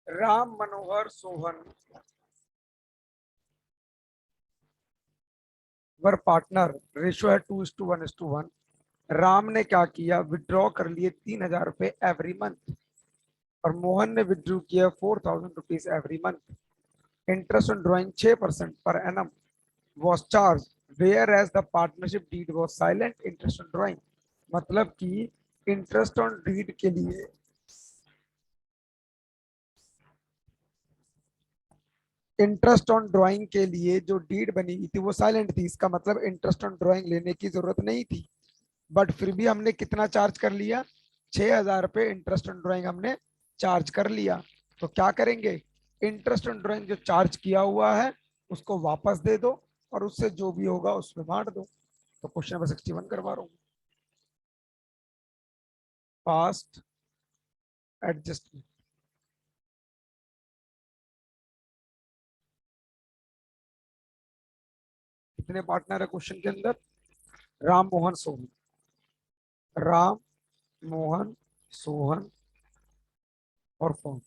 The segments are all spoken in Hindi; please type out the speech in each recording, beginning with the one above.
राम मनोहर सोहन वर पार्टनर, रेशियो है 2:1:1। राम ने क्या किया, विड्रॉ कर लिए 3,000 रुपए एवरी मंथ, और मोहन ने विड्रॉ किया 4,000 rupees every month. Interest on drawing 6% per annum was charge, whereas the partnership deed was silent interest on drawing. मतलब कि इंटरेस्ट ऑन डीड के लिए, इंटरेस्ट ऑन ड्राइंग के लिए जो डीड बनी हुई थी वो साइलेंट थी। इसका मतलब इंटरेस्ट ऑन ड्राइंग लेने की जरूरत नहीं थी, बट फिर भी हमने कितना चार्ज कर लिया, 6,000 रुपए इंटरेस्ट ऑन ड्राइंग हमने चार्ज कर लिया। तो क्या करेंगे, इंटरेस्ट ऑन ड्राइंग जो चार्ज किया हुआ है उसको वापस दे दो, और उससे जो भी होगा उसमें बांट दो। तो क्वेश्चन नंबर 61 करवा रहा हूँ। Past adjustment. कितने पार्टनर है क्वेश्चन के अंदर, राम मोहन सोहन, राम मोहन सोहन और phone.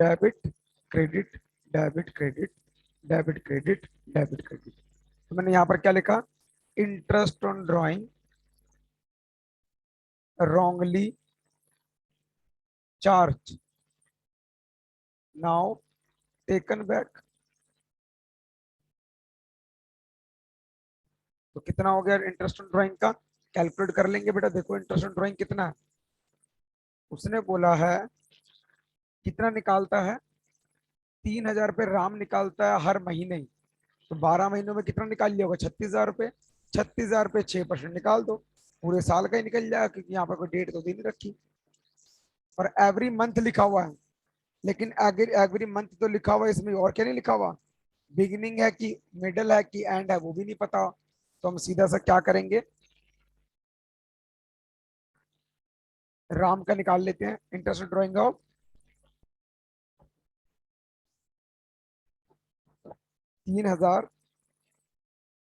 Debit credit, debit credit, debit credit, debit credit. तो मैंने यहां पर क्या लिखा, interest on drawing wrongly charged now taken back। तो कितना हो गया इंटरेस्ट ऑन ड्राइंग का, कैलकुलेट कर लेंगे बेटा। देखो इंटरेस्ट ऑन ड्राइंग कितना है, उसने बोला है कितना निकालता है, 3,000 रुपये राम निकालता है हर महीने ही। तो 12 महीनों में कितना निकाल लिया होगा, 36,000 रुपये। 36,000 रुपये 6% निकाल दो, पूरे साल का ही निकल जाएगा, क्योंकि यहाँ पर कोई डेट तो दी नहीं रखी। और एवरी मंथ लिखा हुआ है, लेकिन एवरी मंथ तो लिखा हुआ है, इसमें और क्या नहीं लिखा हुआ, बिगिनिंग है कि मिडल है कि एंड है वो भी नहीं पता। तो हम सीधा सा क्या करेंगे, राम का निकाल लेते हैं interest drying of 3,000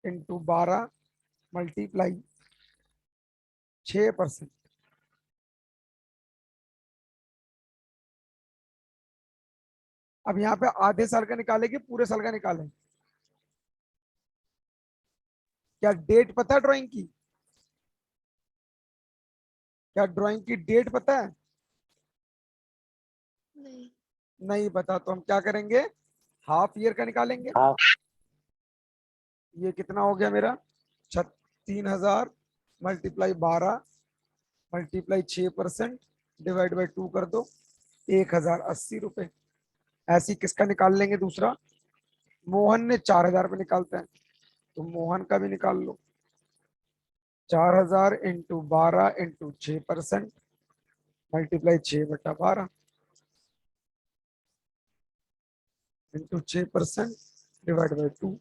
into 12 multiply 6%। अब यहाँ पे आधे साल का निकाले कि पूरे साल का निकालें, क्या डेट पता है ड्राइंग की, क्या ड्राइंग की डेट पता है, नहीं। नहीं पता। तो हम क्या करेंगे, हाफ ईयर का निकालेंगे। हाँ। ये कितना हो गया मेरा, 3,000 मल्टीप्लाई 12 मल्टीप्लाई 6% डिवाइड बाई 2 कर दो, 1,080 रुपए। ऐसी किसका निकाल लेंगे दूसरा, मोहन ने 4,000 रुपये निकालते हैं, तो मोहन का भी निकाल लो। 4,000 into 12 into 6% multiply 6/12 into 6% divide by 2,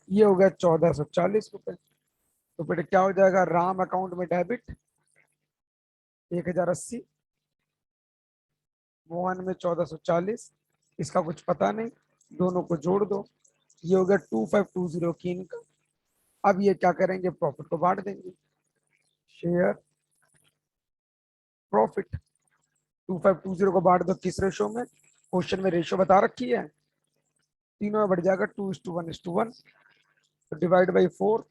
ये हो गया 1,440 रुपए। तो बेटे क्या हो जाएगा, राम अकाउंट में डेबिट 1,080, मोहन में 1,440, इसका कुछ पता नहीं, दोनों को जोड़ दो, ये हो गया 2,520 की इनकम। अब ये क्या करेंगे, प्रॉफिट को बांट देंगे, शेयर प्रॉफिट। 2,520 को बांट दो किस रेशो में, क्वेश्चन में रेशो बता रखी है, तीनों में बढ़ जाएगा 2:1:1। तो divide by 4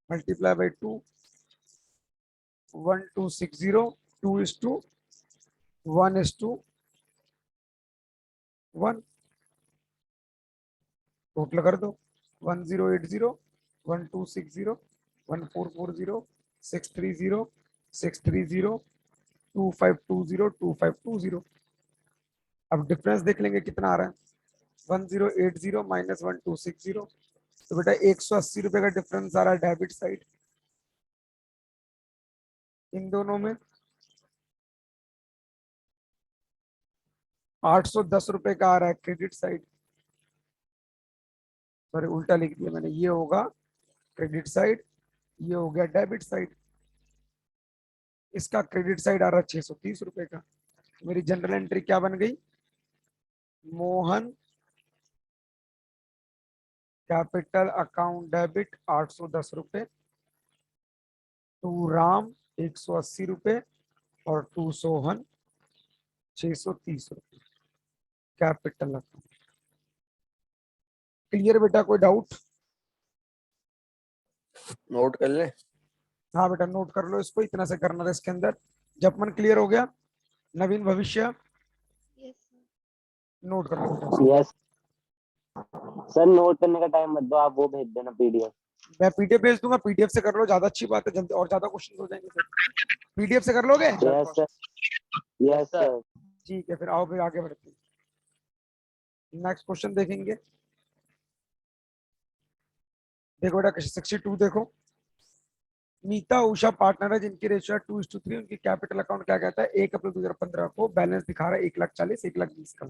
multiply by 2, 1,260, 2:1:1, total कर दो, 1080, 1260, 1440, 630, 630, 2520, अब डिफरेंस देख लेंगे कितना आ रहा है, 1080 माइनस 1260। तो बेटा 180 रुपए का डिफरेंस आ रहा है डेबिट साइड, इन दोनों में 810 रुपए का आ रहा है क्रेडिट साइड। सॉरी उल्टा लिख दिया मैंने, ये होगा क्रेडिट साइड, ये हो गया डेबिट साइड। इसका क्रेडिट साइड आ रहा है 630 रुपए का। मेरी जनरल एंट्री क्या बन गई, मोहन कैपिटल अकाउंट डेबिट 810 रुपए, टू राम 180 रुपए, और टू सोहन 630 रुपए। कैपिटल अकाउंट क्लियर बेटा, कोई डाउट? नोट कर ले। हाँ बेटा नोट कर लो इसको, इतना से करना था इसके अंदर। जपमन क्लियर हो गया? नवीन भविष्य नोट कर लो बेटा इसको। यस सर, नोट करने का टाइम मत दो, आप वो भेज देना पीडीएफ। मैं पीडीएफ भेज दूंगा, पीडीएफ से कर लो, ज्यादा अच्छी बात है, जल्दी और ज्यादा क्वेश्चन हो जाएंगे फिर। पीडीएफ से कर लोगे? Yes sir, yes sir. ठीक है, फिर आओ फिर आगे बढ़ते हैं। नेक्स्ट क्वेश्चन देखेंगे। देखो बेटा 62 देखो। नीता उषा पार्टनर है जिनकी रेशियो है 2:3। उनकी कैपिटल अकाउंट क्या कहता है? 1 अप्रैल 2015 को बैलेंस दिखा रहा है 1,40,000 1,20,000 का।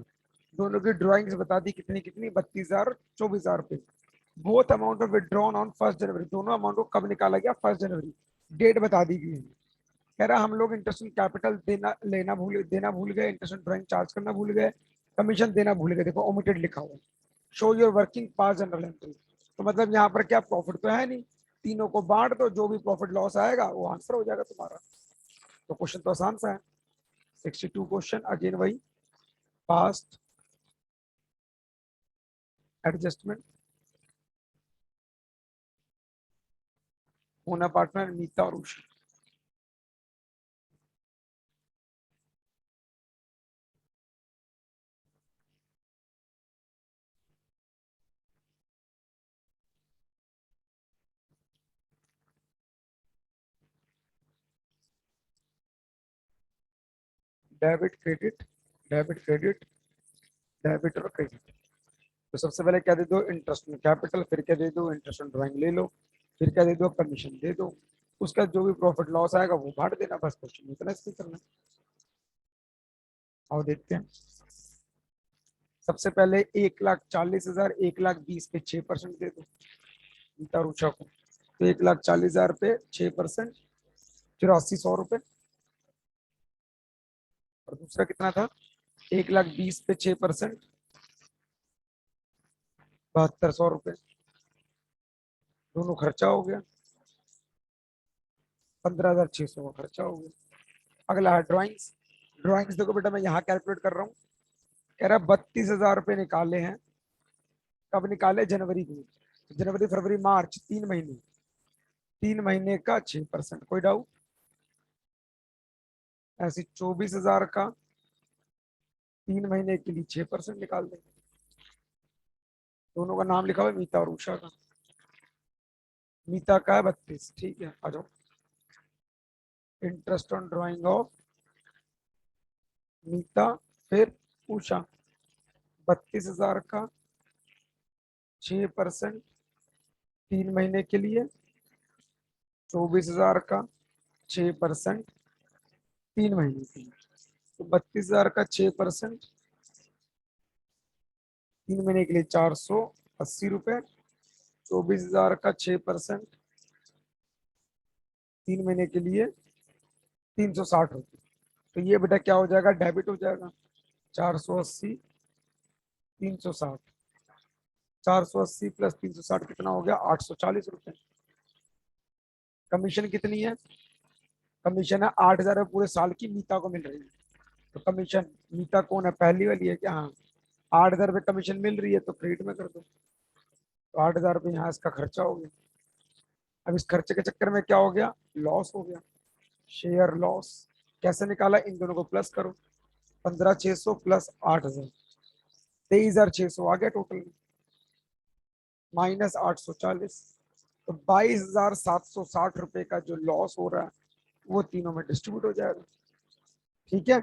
दोनों की ड्राइंग्स बता दी, कितनी कितनी? 32,000 24,000 रुपए। Both amount of withdrawn on 1 जनवरी। दोनों अमाउंट को कब निकाला गया? 1 जनवरी। डेट बता दी गई है। कह रहा हम लोग इंटरेस्ट कैपिटल देना भूल गए, इंटरेस्ट ड्राइंग चार्ज करना भूल गए, कमीशन देना भूल गए। देखो ओमिटेड लिखा हुआ है। Show your working pass general entry. तो मतलब यहाँ पर क्या प्रॉफिट तो है नहीं, तीनों को बांट दो, जो भी प्रॉफिट लॉस आएगा वो आंसर हो जाएगा तुम्हारा। तो क्वेश्चन तो आसान सा है। 62 क्वेश्चन अगेन वही, पास्ट एडजस्टमेंट। होना पार्टनर नीता और Usha. Debit credit, debit credit, debit और क्रेडिट। तो सबसे पहले क्या दे दो? इंटरेस्ट में कैपिटल, फिर क्या दे दो? इंटरेस्ट ड्राइंग ले लो, फिर क्या दे दो? कमीशन दे दो। उसका जो भी प्रॉफिट लॉस आएगा वो बांट देना, बस क्वेश्चन इतना इसलिए करना। और देखते हैं। सबसे पहले 1,40,000 1,20,000 पे 6% दे दो नीता और उषा को। तो 1,40,000 पे 6%, 84,100 रुपए। और दूसरा कितना था? 1,20,000 पे 6%, 72,100 रुपए। दोनों खर्चा हो गया, 15,600 का खर्चा हो गया। अगला है ड्राइंग्स। ड्राइंग्स देखो बेटा, मैं यहाँ कैलकुलेट कर रहा हूँ। कह रहा 32,000 रुपए निकाले हैं। कब निकाले? जनवरी में। जनवरी फरवरी मार्च 3 महीने, 3 महीने का 6%। कोई डाउट? ऐसे 24,000 का 3 महीने के लिए 6% निकाल देंगे। दोनों का नाम लिखा हुआ है मीता और उषा का। मीता का है 32, ठीक है आ जाओ। इंटरेस्ट ऑन ड्राइंग ऑफ मीता फिर उषा, 32,000 का 6% 3 महीने के लिए, 24,000 का 6% 3 महीने के लिए। तो 32,000 का 6% 3 महीने के लिए 480 रुपए, 24,000 का 6% 3 महीने के लिए 360 रुपए। तो ये बेटा क्या हो जाएगा? डेबिट हो जाएगा। 480 360, 480 प्लस 360 कितना हो गया? 840 रुपए। कमीशन कितनी है? कमीशन है 8,000 पूरे साल की मीता को मिल रही है। तो कमीशन, मीता कौन है? पहली वाली है क्या? हाँ, 8,000 कमीशन मिल रही है तो क्रेडिट में कर दो। तो 8,000 रुपये यहाँ इसका खर्चा हो गया। अब इस खर्चे के चक्कर में क्या हो गया? लॉस हो गया, शेयर लॉस। कैसे निकाला? इन दोनों को प्लस करो, 15,600 प्लस 8,000, 23,600 आ गया टोटल में, माइनस 840। तो 22,760 रुपए का जो लॉस हो रहा है वो तीनों में डिस्ट्रीब्यूट हो जाएगा। ठीक है,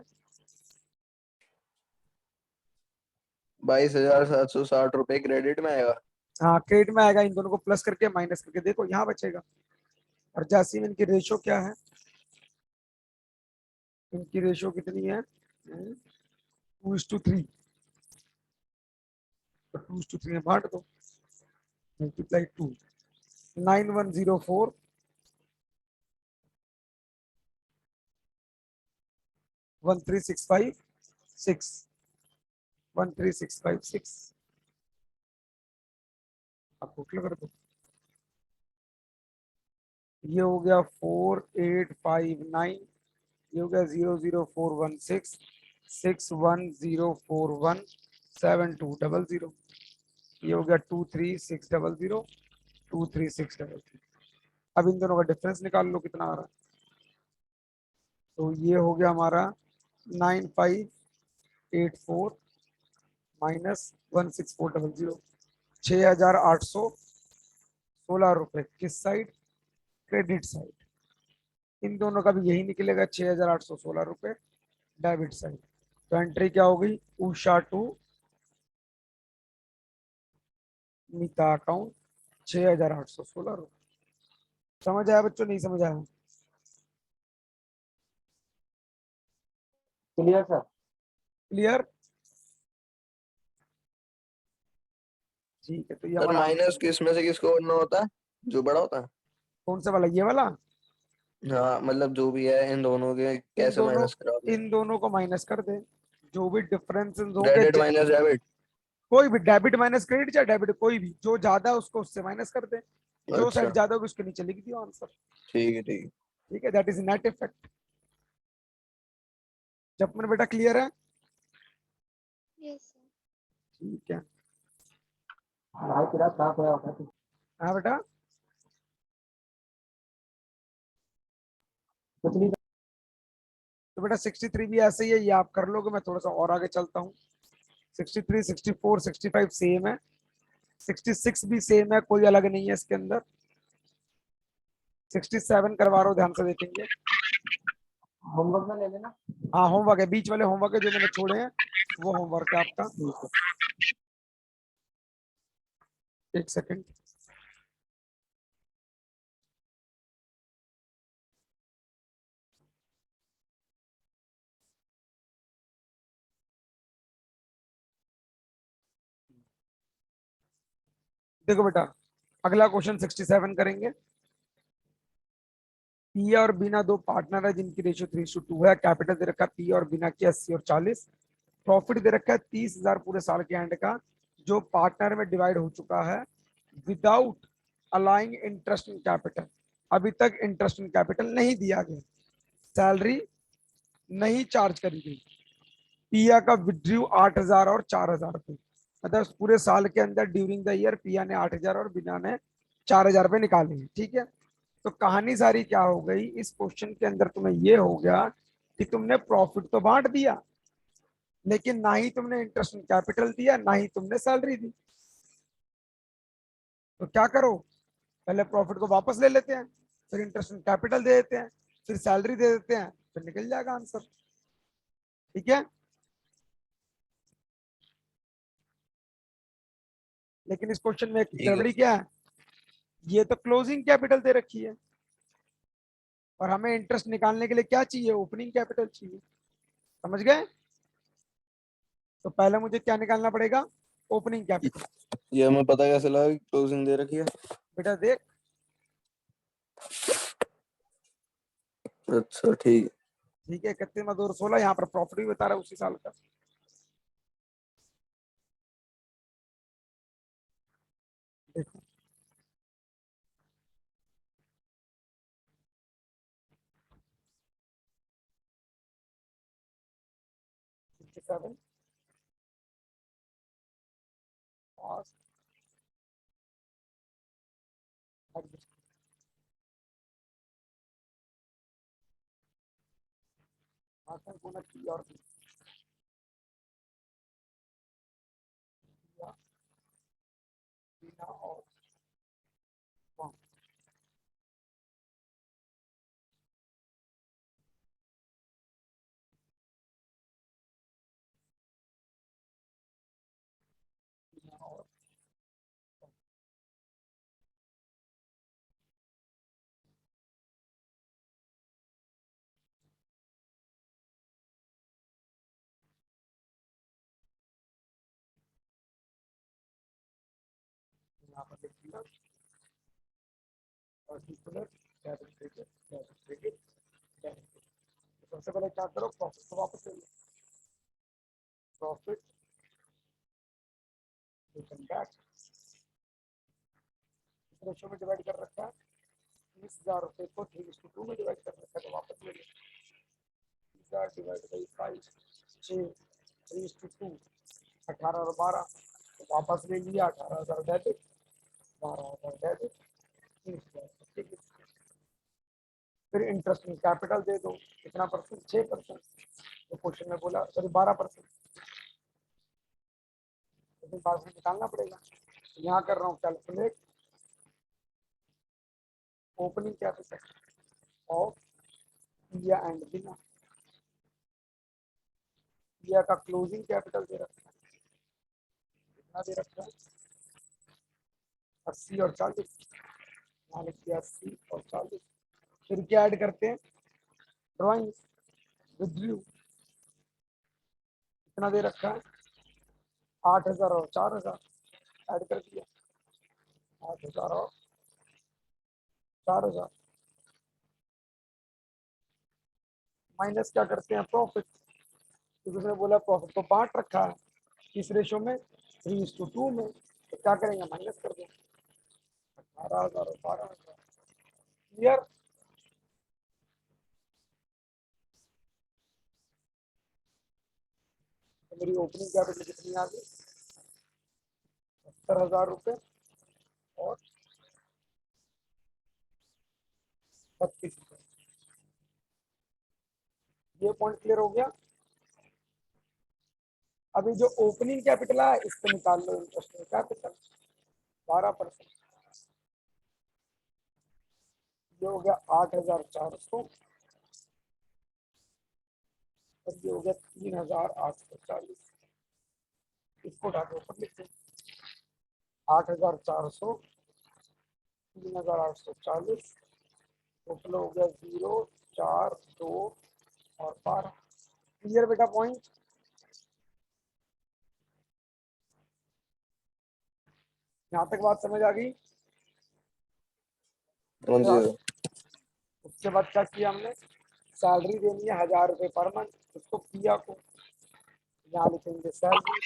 22,760 रुपए क्रेडिट में आएगा। हाँ क्रेडिट में आएगा। इन दोनों को प्लस करके माइनस करके देखो यहाँ बचेगा। और जैसी इनकी रेशो क्या है? इनकी रेशो कितनी है? 2:3। तो 2:3 में बांट दो, मल्टीप्लाई 2, 9104 13656 13656। आप टोटल कर दो। ये हो गया 4859, ये हो गया 00416 61041720, ये हो गया 23600 अब इन दोनों का डिफरेंस निकाल लो कितना आ रहा है। तो ये हो गया हमारा 9584 माइनस 16400, 6816 रुपए किस साइड, क्रेडिट साइड। इन दोनों का भी यही निकलेगा 6816 रुपए डेबिट साइड। तो एंट्री क्या हो गई, उषा टू नीता अकाउंट 6816 रुपए। समझ आया बच्चों, नहीं समझ आया? Clear sir. क्लियर, ठीक है। तो ये सर हमारा माइनस आंसर। किस में से किसको करना होता है, जो बड़ा होता है? कौन सा वाला, ये वाला? हाँ मतलब जो भी है इन दोनों के इन कैसे दोनों माइनस कराओगे? इन दोनों को माइनस कर दे, जो भी डिफरेंसेस होंगे क्रेडिट माइनस डेबिट। कोई भी डेबिट माइनस क्रेडिट या डेबिट कोई भी, जो ज्यादा है उसको उससे माइनस कर दे, जो अच्छा साइड ज्यादा होगी उसके नीचे लिख दियो आंसर। ठीक है ठीक है। ठीक है, दैट इज नेट इफेक्ट। जब बेटा क्लियर है? Yes sir. ठीक है। भाई तेरा कहाँ खोया होगा तू? हाँ बेटा, कुछ नहीं। तो बेटा 63 भी ऐसे ही है, ये आप कर लोगे। मैं थोड़ा सा और आगे चलता हूँ। 63, 64, 65 सेम है, 66 भी सेम है, कोई अलग नहीं है इसके अंदर। 67 करवा रहा हूँ, ध्यान से देखेंगे। होमवर्क में ले लेना। हाँ होमवर्क है, बीच वाले होमवर्क है जो मैंने छोड़े हैं, वो होमवर्क है आपका। एक सेकंड। देखो बेटा, अगला क्वेश्चन 67 करेंगे। पी और बीना दो पार्टनर है जिनकी रेशियो 3:2 है। कैपिटल दे रखा है पी और बीना की 80 और 40। प्रॉफिट दे रखा है 30,000 पूरे साल के एंड का, जो पार्टनर में डिवाइड हो चुका है विदाउट अलाइंग इंटरेस्ट इन कैपिटल। अभी तक इंटरेस्ट इन कैपिटल नहीं दिया गया, सैलरी नहीं चार्ज करी गई। पिया का विड्रू 8,000 और 4,000 रुपए, मतलब पूरे साल के अंदर ड्यूरिंग द ईयर पिया ने 8,000 और बीना ने 4,000 रुपए निकाले हैं। ठीक है, तो कहानी सारी क्या हो गई इस क्वेश्चन के अंदर, तुम्हें ये हो गया कि तुमने प्रॉफिट तो बांट दिया, लेकिन ना ही तुमने इंटरेस्ट इन कैपिटल दिया, ना ही तुमने सैलरी दी। तो क्या करो, पहले प्रॉफिट को वापस ले लेते हैं, फिर इंटरेस्ट इन कैपिटल दे देते हैं, फिर सैलरी दे देते हैं, फिर निकल जाएगा आंसर। ठीक है, लेकिन इस क्वेश्चन में एक ठीक है। गड़बड़ी क्या है, ये तो क्लोजिंग कैपिटल दे रखी है और हमें इंटरेस्ट निकालने के लिए क्या चाहिए, ओपनिंग कैपिटल चाहिए। समझ गए? तो पहले मुझे क्या निकालना पड़ेगा, ओपनिंग कैपिटल। ये हमें पता कैसे लगा कि क्लोजिंग दे रखी है? बेटा देख, अच्छा ठीक है। ठीक है, 31/2/16 यहाँ पर प्रॉफिट भी बता रहा है उसी साल का। देखो सेवन और और यहाँ पर लिख दिया particular debit credit debit credit debit credit. सबसे पहले क्या करो, प्रॉफिट को वापस ले लो, प्रॉफिट रिटर्न बैक रेशो में डिवाइड कर रखा है, 20,000 रुपए को 3:2 में डिवाइड कर रखा है, तो वापस ले लो 20,000 डिवाइड बाई 5, 6, 3:2, 18 और 12, तो वापस ले लिया 18,000 डेबिट, 12,000 डेबिट, 30,000, ठीक है। फिर इंटरेस्ट इन कैपिटल दे दो, कितना परसेंट, 6%, तो क्वेश्चन में बोला सॉरी 12%, तो 12% निकालना पड़ेगा। यहाँ कर रहा हूँ कैलकुलेट ओपनिंग कैपिटल ऑफ पिया एंड बिना, पिया का क्लोजिंग कैपिटल दे रखा है, कितना दे रखा है, 80 और 40, यहाँ लिख दिया 80 और 40। फिर क्या ऐड करते हैं, ड्राइंग विद्यू, कितना दे रखा है, 8,000 और 4,000 ऐड कर दिया, 8,000 और 4,000, माइनस क्या करते हैं, प्रॉफिट, क्योंकि उसने बोला प्रॉफिट को बांट रखा है किस रेशो में, 3:2 में, तो क्या करेंगे, माइनस कर देंगे 18,000 और 12,000, क्लियर। तो मेरी ओपनिंग कैपिटल कितनी आ गई, 70,000 रुपये और 32 रुपये। ये पॉइंट क्लियर हो गया। अभी जो ओपनिंग कैपिटल है इस पे निकाल लो इंटरेस्ट कैपिटल 12%, ये हो गया 8,400 और ये हो गया 3,840, इसको उठा के ऊपर लिखते हैं 8,400 3,840, टोटल हो गया 0, 4, 2 और 12। क्लियर बेटा पॉइंट, यहाँ तक बात समझ आ गई। कौन सी है? उसके बाद क्या किया हमने, सैलरी देनी है 1,000 रुपये पर मंथ, उसको पिया को यहाँ लिखेंगे सैलरी,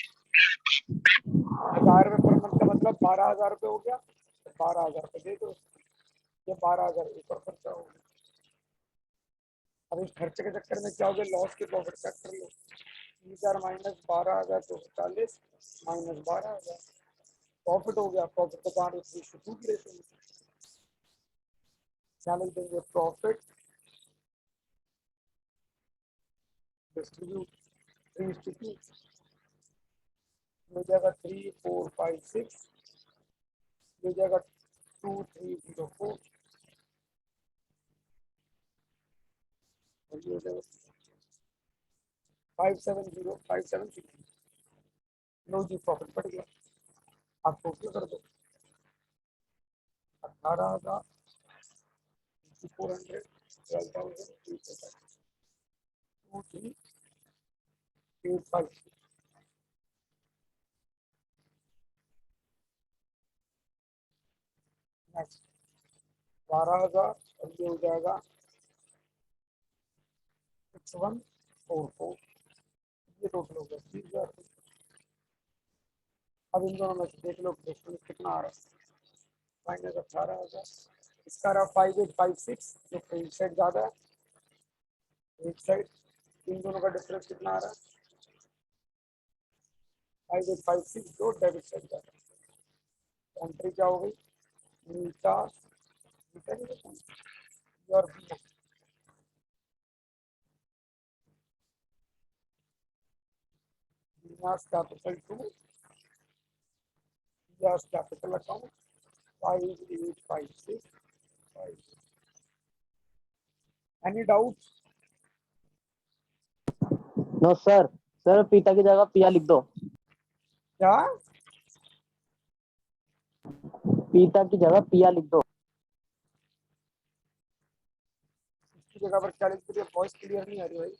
1,000 रुपये पर मंथ का मतलब 12,000 रुपये हो गया, तो 12,000 रुपये दे दो, ये 12,000 एक और खर्चा हो गया। अब इस खर्चे के चक्कर में क्या हो गया, लॉस के प्रॉफिट चेक कर लो, 30,000 माइनस 12,240 माइनस 12,000, प्रॉफिट हो गया, प्रॉफिट को बांट 3:2 की रेशो में, क्या लिख देंगे, प्रॉफिट डिस्ट्रीब्यूट 3:2, हो जाएगा 3, 4, 5, 6, हो जाएगा 2, 3, 0, 4, हो जाएगा 5, 7, 0, 5, 7, 6, लो जी प्रॉफिट बढ़ गया। आप टोटल कर दो 18,000, 400, 12,000, 2, 3, 8, 5, नेक्स्ट 12,000 और ये हो जाएगा 6144, ये टोटल हो गया 30,000। अब इन दोनों में से देख लो डिफरेंस कितना आ रहा है, माइनस 18,000, इसका रहा 5,856, जो क्रेडिट साइड ज्यादा है, क्रेडिट साइड, इन दोनों का डिफरेंस कितना आ रहा है, 5,856, जो डेबिट साइड ज्यादा है, एंट्री क्या हो गई, नीचा और capital to capital account 5,856, any doubt, no sir, sir पिता की जगह पिया लिख दो, क्या पिता की जगह पिया लिख दो। इसकी जगह पर क्या लिख दिया, वॉइस क्लियर नहीं आ रही भाई,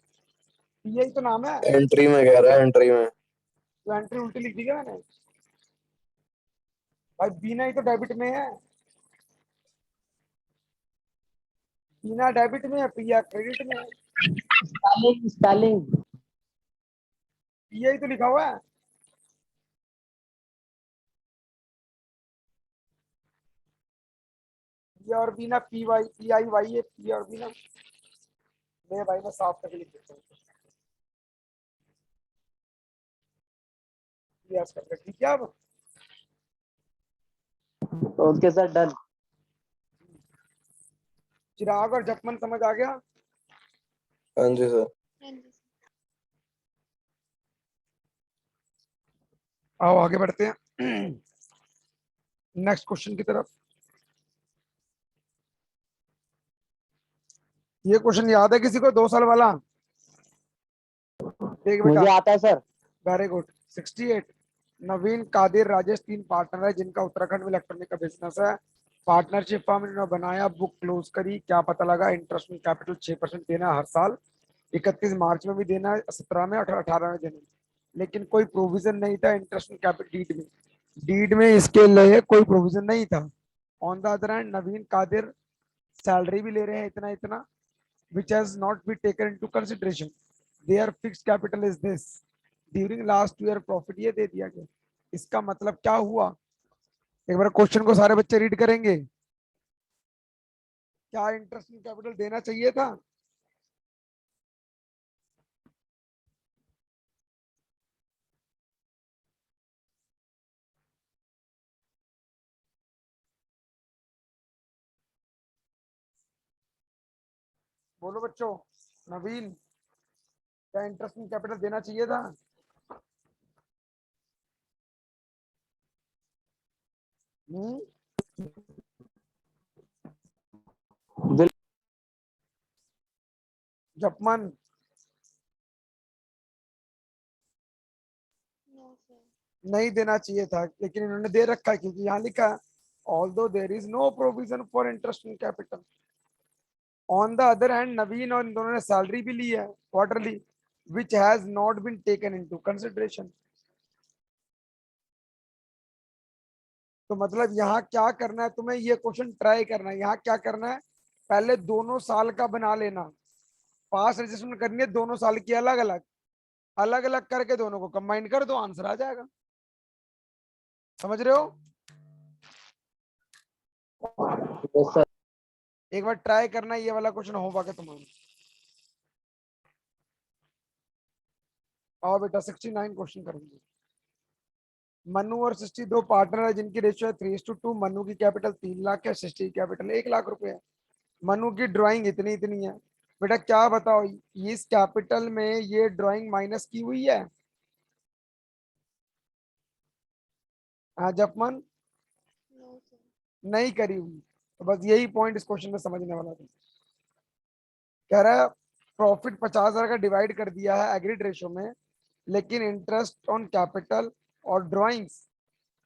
यही तो नाम है, एंट्री में कह रहा है, एंट्री में। तो एंट्री उल्टी लिख दी क्या मैंने भाई, बीना ही तो डेबिट में है, बीना डेबिट में है, पिया क्रेडिट में है, स्पेलिंग स्पेलिंग पिया ही तो लिखा हुआ है। पी और बी ना, P Y P I Y है, पी और बी ना। मेरे भाई मैं साफ करके लिख देता हूँ। यस करके ठीक है। अब ओके सर, डन। चिराग और जपमन समझ आ गया। हाँ जी सर। हाँ जी सर। आओ आगे बढ़ते हैं नेक्स्ट क्वेश्चन की तरफ। ये क्वेश्चन याद है किसी को, 2 साल वाला? देख बेटा, मुझे आता है सर। Very good. 68। नवीन, कादिर, राजेश 3 पार्टनर है जिनका उत्तराखंड में इलेक्ट्रॉनिक का बिजनेस है। पार्टनरशिप फॉर्म इन्होंने बनाया, बुक क्लोज करी, क्या पता लगा इंटरेस्ट ऑन कैपिटल 6% देना है हर साल। 31 मार्च में भी देना है, 17 में, 18 में देना है। लेकिन कोई प्रोविजन नहीं था इंटरेस्ट ऑन कैपिटल डीड में। डीड में इसके लिए कोई प्रोविजन नहीं था। On the other hand Naveen Kadir salary भी ले रहे हैं इतना इतना, which has not been taken into consideration. Their fixed capital is this. During last year profit ये दे दिया गया। इसका मतलब क्या हुआ? एक बार क्वेश्चन को सारे बच्चे रीड करेंगे। क्या इंटरेस्ट कैपिटल देना चाहिए था? बोलो बच्चों। नवीन, क्या इंटरेस्ट कैपिटल देना चाहिए था? हम्म? जपमन, नो सर। नहीं देना चाहिए था, लेकिन इन्होंने दे रखा है क्योंकि यहाँ लिखा है although there is no provision for interest in capital. On the other hand Naveen और इन दोनों ने सैलरी भी ली है quarterly, which has not been taken into consideration. तो मतलब यहाँ क्या करना है तुम्हें, ये क्वेश्चन ट्राई करना है। यहाँ क्या करना है, पहले दोनों साल का बना लेना, पास रजिस्ट्रेशन करनी है दोनों साल की अलग अलग, अलग अलग करके दोनों को कंबाइन कर दो, आंसर आ जाएगा। समझ रहे हो? Yes sir. एक बार ट्राई करना, ये वाला क्वेश्चन हो पाएगा तुम्हारा। और बेटा 69 क्वेश्चन करेंगे। मनु और सृष्टि 2 पार्टनर है जिनकी रेशियो है 3:2। मनु की कैपिटल 3 लाख है, सृष्टि की कैपिटल 1 लाख रुपए है। मनु की ड्राइंग इतनी इतनी है। बेटा क्या बताओ, इस कैपिटल में ये ड्राइंग माइनस की हुई है? हाँ जपमन, नो सर। नहीं करी हुई। तो बस यही पॉइंट इस क्वेश्चन में समझने वाला था। कह रहा है प्रॉफिट 50,000 का डिवाइड कर दिया है एग्रीड रेशो में, लेकिन इंटरेस्ट ऑन कैपिटल और ड्राइंग्स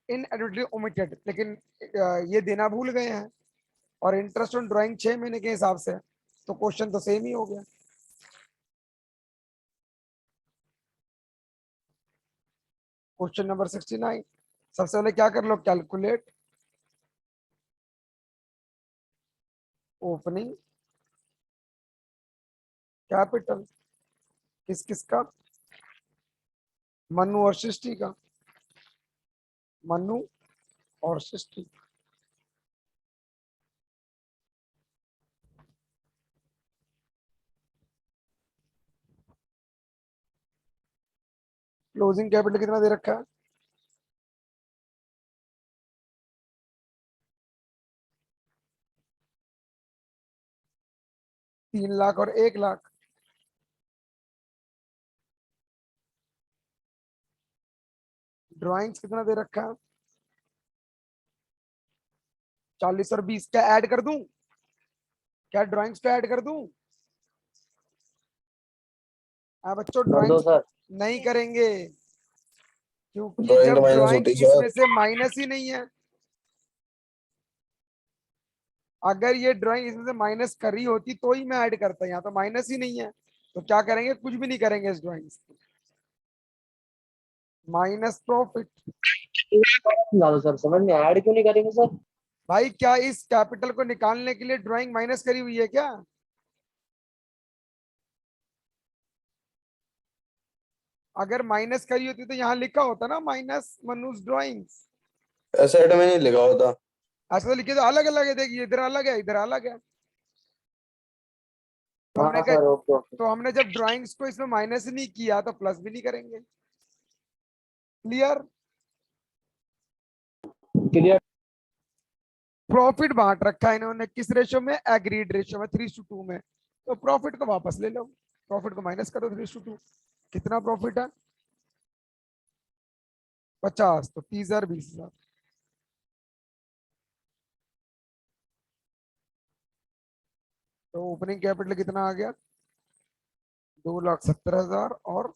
इन एडवर्टली ओमिटेड, लेकिन ये देना भूल गए हैं। और इंटरेस्ट ऑन ड्राइंग 6 महीने के हिसाब से, तो क्वेश्चन तो सेम ही हो गया। Question number 69। सबसे पहले क्या कर लो, कैलकुलेट ओपनिंग कैपिटल। किस किस का? मनु और सृष्टि का। मनु और सृष्टि। क्लोजिंग कैपिटल कितना दे रखा है? 3 लाख और 1 लाख। ड्राइंग्स कितना दे रखा है? 40 और 20। क्या ऐड कर दूं? क्या ड्राइंग्स पे ऐड कर दूं? हाँ बच्चों, कर दो ड्राइंग्स सर। नहीं करेंगे क्योंकि ड्राइंग तो जब माइनस ड्राइंग होती है इसमें सर। से माइनस ही नहीं है। अगर ये ड्राइंग इसमें से माइनस करी होती तो ही मैं ऐड करता, यहाँ तो माइनस ही नहीं है। तो क्या करेंगे, कुछ भी नहीं करेंगे इस ड्राइंग से। Minus profit. ला दो सर, समझ में ऐड क्यों नहीं करेंगे सर? भाई क्या इस कैपिटल को निकालने के लिए ड्राइंग माइनस करी हुई है क्या? अगर माइनस करी होती तो यहाँ लिखा होता ना माइनस मनुज ड्राइंग्स। एसेट में नहीं लिखा होता। ऐसा तो लिखे तो अलग अलग है, देखिए इधर अलग है इधर अलग है। तो हाँ हमने सर, ओके ओके। तो हमने जब ड्राइंग्स को इसमें माइनस नहीं किया तो प्लस भी नहीं करेंगे। क्लियर। क्लियर। प्रॉफिट बांट रखा है इन्होंने किस रेशो में, एग्रीड रेशो में 3:2 में। तो प्रॉफिट को वापस ले लो, प्रॉफिट को माइनस करो 3:2। कितना प्रॉफिट है 50, तो 30,000 20,000। तो ओपनिंग कैपिटल कितना आ गया 2,70,000 और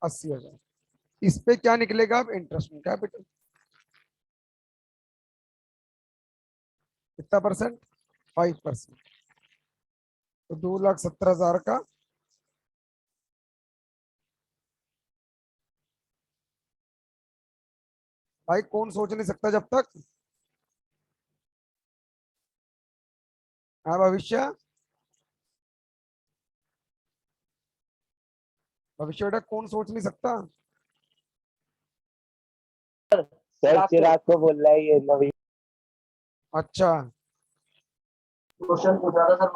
80,000। इस पे क्या निकलेगा अब, इंटरेस्ट कैपिटल कितना परसेंट, 5%। तो 2,70,000 का भाई कौन सोच नहीं सकता जब तक, हाँ भविष्य, भविष्य बेटा कौन सोच नहीं सकता। सर चिराग को बोल रहा है ये नवी। अच्छा, क्वेश्चन पूछा था सर।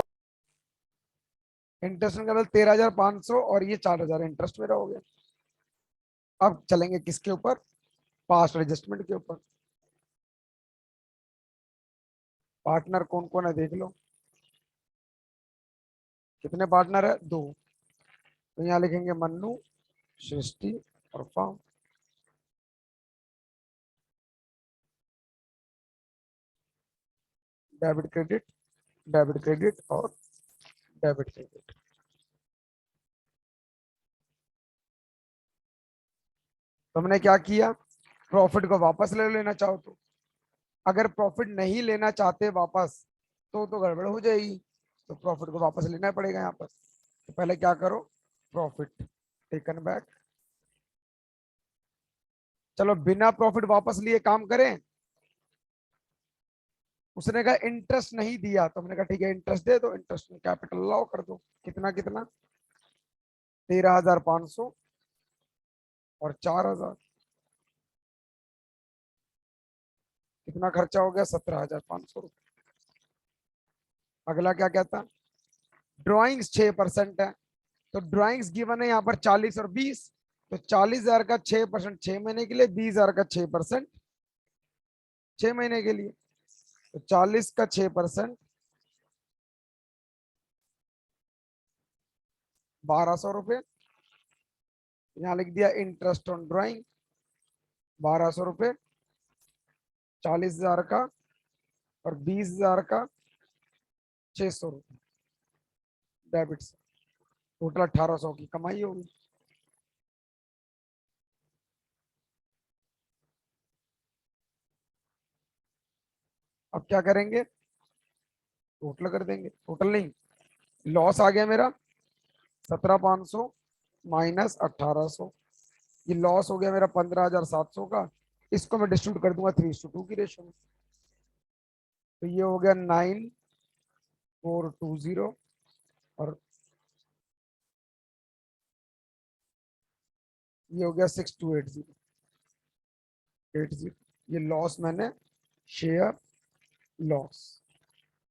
इंटरेस्ट केवल 13,500 और ये 4,000 इंटरेस्ट मेरा हो गया। अब चलेंगे किसके ऊपर, पास्ट एडजस्टमेंट के ऊपर। पार्टनर कौन कौन है देख लो, कितने पार्टनर है 2। तो यहाँ लिखेंगे मन्नू, सृष्टि और form. Debit credit, debit credit और डेबिट क्रेडिट। तुमने क्या किया, प्रॉफिट को वापस ले लेना चाहो तो, अगर प्रॉफिट नहीं लेना चाहते वापस तो गड़बड़ हो जाएगी। तो प्रॉफिट को वापस लेना पड़ेगा यहाँ पर। तो पहले क्या करो, प्रॉफिट टेकन बैक। चलो बिना प्रॉफिट वापस लिए काम करें। उसने कहा इंटरेस्ट नहीं दिया, तो हमने कहा ठीक है इंटरेस्ट दे दो, इंटरेस्ट में कैपिटल अलाउ कर दो। कितना कितना 13,500 और 4,000। कितना खर्चा हो गया 17,500 रुपये। अगला क्या कहता, ड्रॉइंग्स 6% है। तो ड्रॉइंग्स गिवन है यहाँ पर 40 और 20। तो 40,000 का 6% 6 महीने के लिए, 20,000 का 6% 6 महीने के लिए। तो 40 का 6% 1,200 रुपये। यहाँ लिख दिया इंटरेस्ट ऑन ड्रॉइंग 1,200 रुपये, 40,000 का और 20,000 का 600 रुपये डेबिट से। टोटल 1,800 की कमाई होगी। अब क्या करेंगे, टोटल कर देंगे, टोटल नहीं, लॉस आ गया मेरा 17,500 माइनस 1,800। ये लॉस हो गया मेरा 15,700 का। इसको मैं डिस्ट्रीब्यूट कर दूंगा 3:2 की रेशो में। तो ये हो गया 9,420 और ये हो गया 6,280। ये लॉस मैंने शेयर लॉस,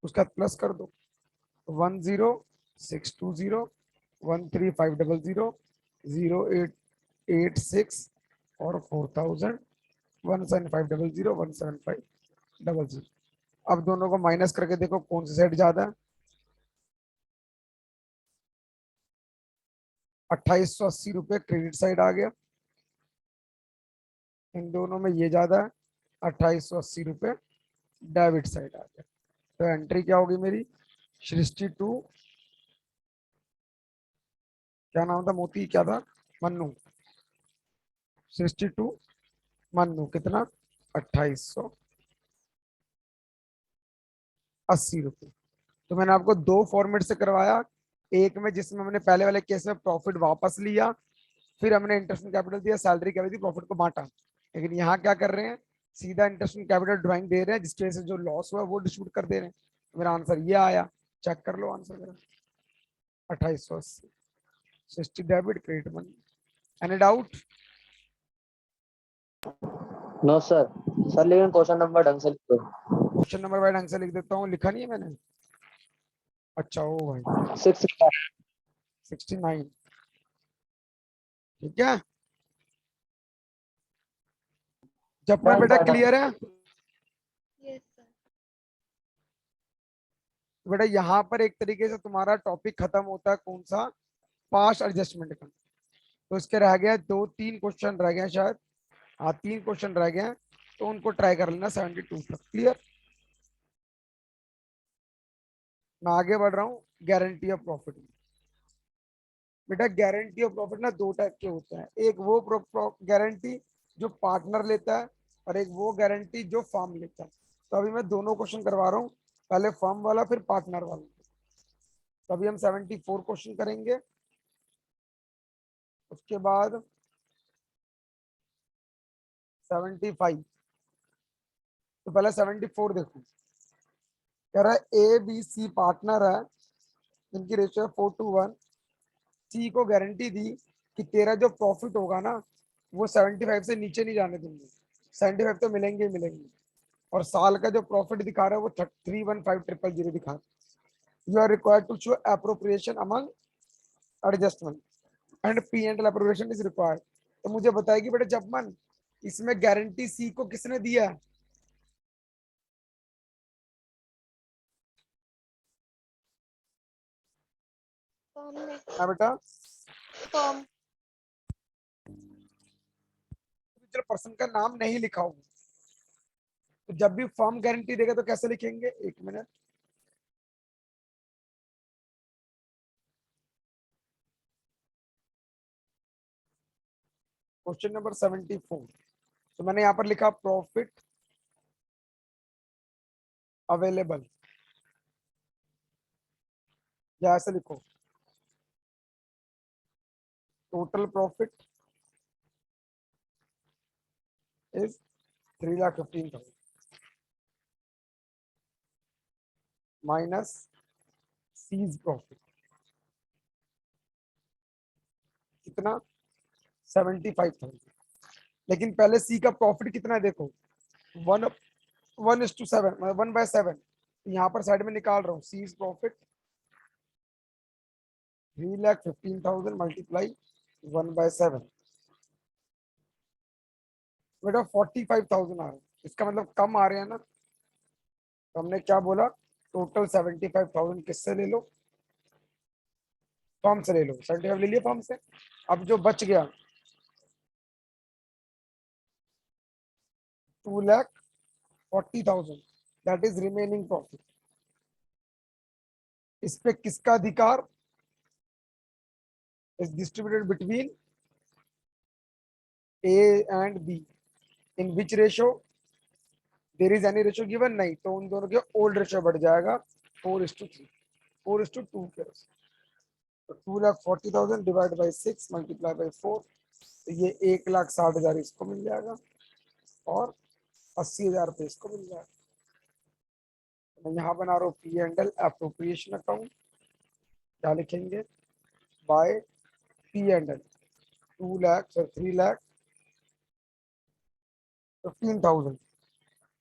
उसका प्लस कर दो 10,620 13,500 0,886 और 4,000 17500 अब दोनों को माइनस करके देखो कौन सी साइड ज्यादा है। 2,880 रुपये क्रेडिट साइड आ गया, इन दोनों में ये ज्यादा है। 2,880 रुपये डेबिट साइड आ गया। तो एंट्री क्या होगी मेरी, सृष्टि टू, क्या नाम था मोती क्या था, मन्नू, सृष्टि टू मन्नू कितना 2,880 रुपये। तो मैंने आपको दो फॉर्मेट से करवाया, एक में जिसमें हमने पहले वाले केस में प्रॉफिट वापस लिया, फिर हमने इंटरेस्ट कैपिटल दिया, सैलरी क्या थी, प्रॉफिट को बांटा। लेकिन यहाँ क्या कर रहे हैं, सीधा इंटरेस्ट कैपिटल ड्राइंग दे रहे हैं, जिसकी वजह से जो लॉस हुआ वो डिस्ट्रीब्यूट कर दे रहे हैं। तो मेरा आंसर ये आया, चेक कर लो आंसर मेरा 2,880। Sixty debit credit money. Any doubt, no sir. Sir लेकिन क्वेश्चन नंबर ढंग से लिख दो। क्वेश्चन नंबर वाइज ढंग से लिख देता हूँ, लिखा नहीं है मैंने। अच्छा ओ भाई 69, ठीक है। जपमन बेटा क्लियर है? Yes, sir. बेटा यहाँ पर एक तरीके से तुम्हारा टॉपिक खत्म होता है, कौन सा? पास्ट एडजस्टमेंट का। तो इसके रह गया 2-3 क्वेश्चन रह गए शायद, हाँ 3 क्वेश्चन रह गए हैं, तो उनको ट्राई कर लेना 72 तक। क्लियर? मैं आगे बढ़ रहा हूँ। Guarantee of profit. बेटा गारंटी ऑफ प्रॉफिट ना दो टाइप के होते हैं, एक वो गारंटी जो पार्टनर लेता है, और एक वो गारंटी जो फर्म लेता है। तो अभी मैं दोनों क्वेश्चन करवा रहा हूँ, पहले फर्म वाला फिर पार्टनर वाला। तो अभी हम 74 क्वेश्चन करेंगे, उसके बाद 75। तो पहले 74 देखो। कह रहा है ए बी सी पार्टनर है, इनकी रेशियो है 4:1। सी को गारंटी दी कि तेरा जो प्रॉफिट होगा ना वो 75 से नीचे नहीं जाने देंगे, 75 तो मिलेंगे ही मिलेंगे। और साल का जो प्रॉफिट दिखा रहा है वो 315,000 दिखा रहा है। You are required to show appropriation among adjustment and P and L appropriation is required. तो मुझे बताएगी बेटा जपमन, इसमें गारंटी सी को किसने दिया? Firm ने हाँ बेटा, firm पर्सन का नाम नहीं लिखा होगा। तो जब भी फर्म गारंटी देगा तो कैसे लिखेंगे? एक मिनट। Question number 74। तो मैंने यहां पर लिखा प्रॉफिट अवेलेबल, या ऐसे लिखो total profit is 3,15,000 minus C's profit कितना? 75,000। लेकिन पहले सी का प्रॉफिट कितना है देखो, 1:7, मतलब 1/7। यहाँ पर साइड में निकाल रहा हूँ, सीज प्रॉफिट 3,15,000 मल्टीप्लाई 1/7, बेटा 45,000 आ रहा है। इसका मतलब कम आ रहे हैं ना। तो हमने क्या बोला, टोटल 75,000 किससे ले लो? फॉर्म से ले लो। 75 ले लिया फॉर्म से। अब जो बच गया 2,40,000, दैट इज रिमेनिंग प्रॉफिट। इस पे किसका अधिकार? Is distributed between A and be in which ratio? There is any ratio given? नहीं, तो उन दोनों के ओल्ड रेशो बढ़ जाएगा 4:3, 4:2 के। तो 2,40,000 डिवाइड बाई 6 मल्टीप्लाई बाई 4, तो ये 1,60,000 इसको मिल जाएगा और 80,000 रुपये इसको मिल जाएगा। मैं यहाँ बना रहा हूँ P and L appropriation account. क्या लिखेंगे? बाय पी एंड एल 3,15,000,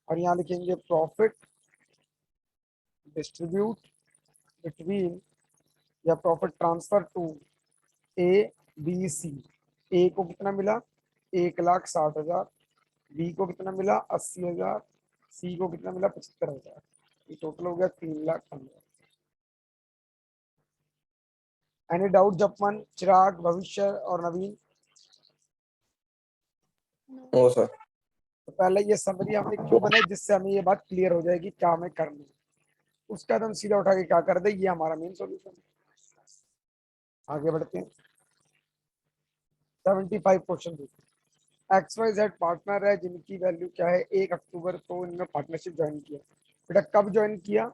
और यहाँ लिखेंगे प्रॉफिट डिस्ट्रीब्यूट बिटवीन या profit transfer to A B C. A को कितना मिला? 1,60,000। बी को कितना मिला? 80,000। सी को कितना मिला? 75,000। ये टोटल हो गया 3,15,000। एनी डाउट जपमन, चिराग, भविष्य और नवीन? no. No sir. तो पहले ये समरी हमने क्यों बनाई, जिससे हमें ये बात क्लियर हो जाएगी क्या हमें करना है। उसके बाद हम सीधा उठा के क्या कर दे, ये हमारा मेन सॉल्यूशन है। आगे बढ़ते हैं। 75 क्वेश्चन देखिए। XYZ पार्टनर है जिनकी वैल्यू क्या है? 1 अक्टूबर को इन्होंने पार्टनरशिप ज्वाइन किया। बेटा कब ज्वाइन किया?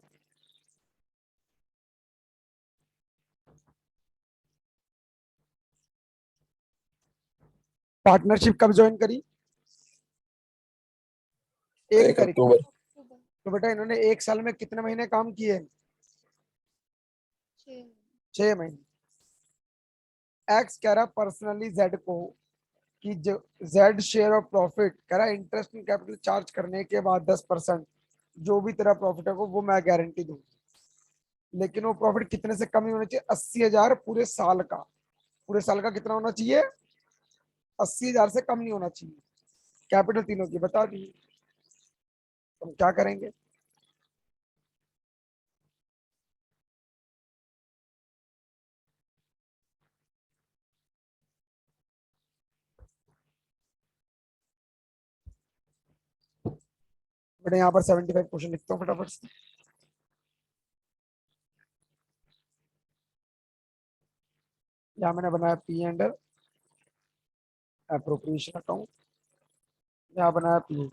पार्टनरशिप कब ज्वाइन करी? 1 1 तारीख को। अक्टूबर। October तो बेटा इन्होंने 1 साल में कितने महीने काम किए? 6. 6 महीने। एक्स कह रहा पर्सनली जेड को कि जो जेड शेयर ऑफ प्रॉफिट कह रहा है इंटरेस्ट इन कैपिटल चार्ज करने के बाद 10% जो भी तेरा प्रॉफिट है वो मैं गारंटी दूँ, लेकिन वो प्रॉफिट कितने से कम ही होना चाहिए? 80,000 पूरे साल का। पूरे साल का कितना होना चाहिए? 80,000 से कम नहीं होना चाहिए। कैपिटल तीनों की बता दी। हम क्या करेंगे? बेटा यहाँ पर 75 क्वेश्चन लिखता हूँ फटाफट से। यहाँ मैंने बनाया पी एंड एप्रोप्रिएशन अकाउंट, यहाँ बनाया पी।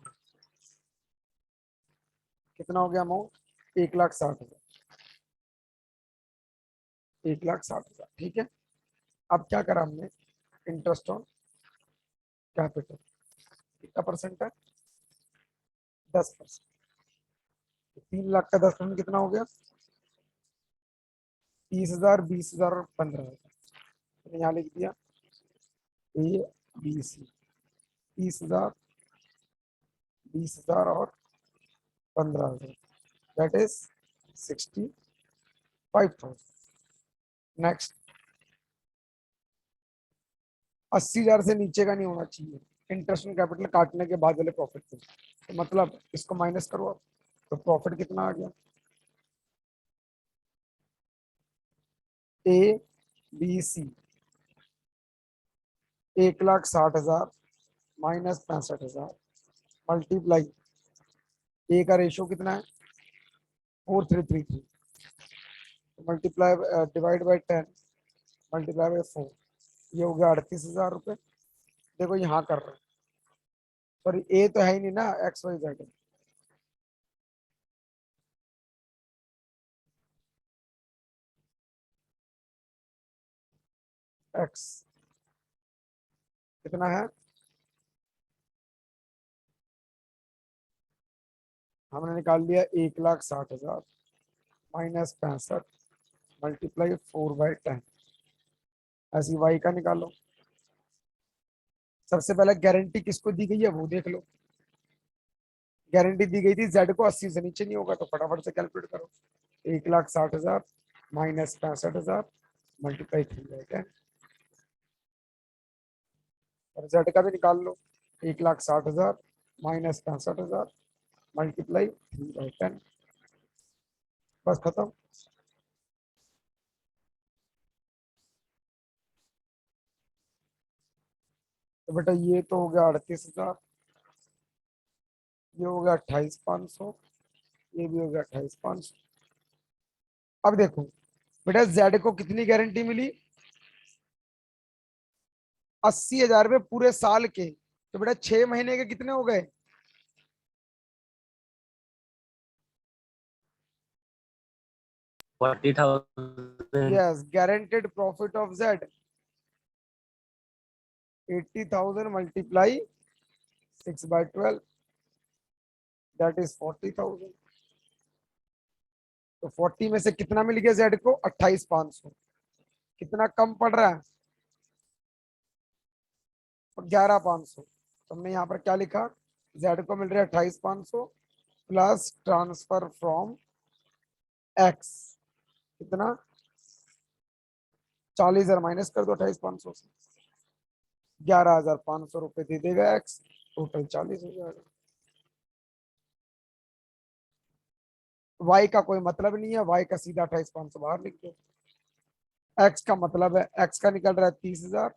कितना हो गया अमाउंट? 1,60,000। 1,60,000 ठीक है। अब क्या करा हमने? इंटरेस्ट ऑन कैपिटल कितना परसेंट है? 10%। 3 लाख का 10% कितना हो गया? 30,000, 20,000 और 15,000। यहाँ लिख दिया ए बी सी। 30,000, 20,000 और 15,000, दैट इज 65,000। नेक्स्ट, 80,000 से नीचे का नहीं होना चाहिए इंटरेस्ट ऑन कैपिटल काटने के बाद वाले प्रॉफिट से। तो मतलब इसको माइनस करो आप, तो प्रॉफिट कितना आ गया? A B C 1,60,000 minus 65,000 multiply, A का रेशियो कितना है? 4,333, multiply divide by 10 multiply by 4, ये हो गया 38,000 रुपये। देखो यहाँ कर रहे हैं, सॉरी ए तो है ही नहीं ना, एक्स वाई जेड है। एक्स कितना है? हमने निकाल लिया 1,60,000 माइनस 65 मल्टीप्लाई 4/10। ऐसी वाई का निकालो। सबसे पहले गारंटी किसको दी गई है वो देख लो। गारंटी दी गई थी जेड को 80 से नीचे नहीं होगा, तो फटाफट से कैलकुलेट करो। 1,60,000 माइनस 65,000 मल्टीप्लाई 3/10, और जेड का भी निकाल लो। 1,60,000 माइनस 65,000 मल्टीप्लाई 3/10, बस खत्म। तो बेटा ये तो हो गया 38,000, ये हो गया 28,500, ये भी हो गया 28,500। अब देखो बेटा जेड को कितनी गारंटी मिली? 80,000 रुपये पूरे साल के। तो बेटा 6 महीने के कितने हो गए? 40,000। Yes, guaranteed profit of Z 80,000 multiply 6/12, that is 40,000। तो 40 में से कितना मिल गया जेड को? 28,500। कितना कम पड़ रहा है? 11,500। तो हमने यहाँ पर क्या लिखा? जेड को मिल रहा है 28,500 प्लस ट्रांसफर फ्रॉम एक्स कितना? 40,000 माइनस कर दो 28,500 से, 11,500 रुपए दे देगा एक्स, टोटल 40 हो जाएगा। वाई का कोई मतलब नहीं है, वाई का सीधा 28,500 बाहर लिख दो। एक्स का मतलब है, एक्स का निकल रहा है 30,000,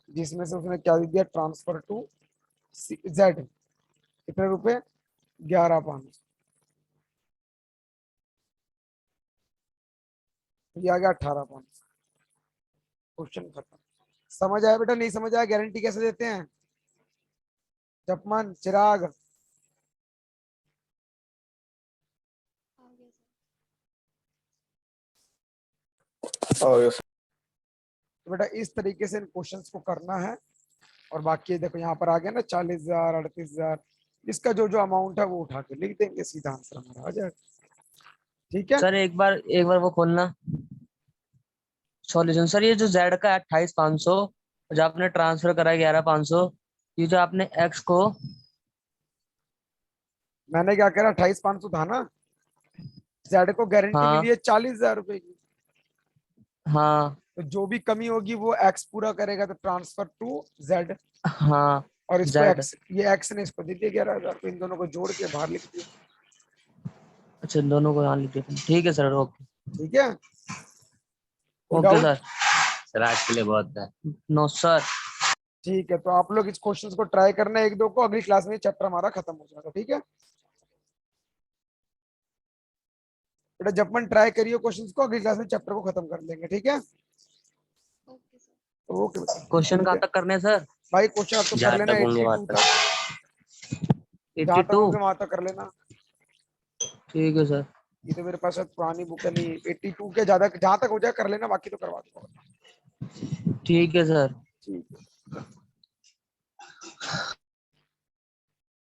जिसमें से उसने क्या दिया? ट्रांसफर टू जेड कितने रुपए? 11,500। ये आ गया 18,500। क्वेश्चन खत्म। समझ आया बेटा? नहीं समझ आया? गारंटी कैसे देते हैं? जपमान चिराग आ गया सर। यस तो बेटा इस तरीके से इन क्वेश्चंस को करना है। और बाकी देखो यहाँ पर आ गया ना 40,000, 38,000, इसका जो जो अमाउंट है वो उठा के लिख देंगे, सीधा आंसर हमारा आ जाएगा। ठीक है। सर एक बार वो खोलना सॉल्यूशन। सर ये जो जेड का 28,500 जो आपने ट्रांसफर करा 11,500, ये जो आपने एक्स को, मैंने क्या करा, 28,500 था ना, जेड को गारंटी हाँ मिली है 40,000 रुपए की, हाँ तो जो भी कमी होगी वो एक्स पूरा करेगा, तो ट्रांसफर टू जेड। हाँ और इसको जेड। एक्स, ये एक्स ने इसको दे दिया 11,000, तो इन दोनों को जोड़ के बाहर लिख दिया। अच्छा, इन दोनों को यहाँ लिख देते हैं। ठीक है सर, ओके। ठीक है, कोई ओके डाउट? सर। सर आज के लिए बहुत है। No sir. ठीक है, तो आप लोग इस क्वेश्चंस को ट्राई करना एक दो को, अगली क्लास में चैप्टर हमारा खत्म हो जाएगा। ठीक है बेटा, जब मन ट्राई करियो क्वेश्चंस को, अगली क्लास में चैप्टर को खत्म कर लेंगे। ठीक है, ओके सर। ओके बेटा, क्वेश्चन मिलते कहाँ हैं। तक करने हैं सर? भाई क्वेश्चन आप तो कर जहाँ लेना तक होंगे 82 वहां तक, तक। जहां तक 82। होंगे वहां तक कर लेना। ठीक है सर। ये तो मेरे पास अब पुरानी बुक है, नहीं 82 के ज्यादा, जहां तक हो जाए कर लेना, बाकी तो करवा दूंगा। ठीक है सर। ठीक है।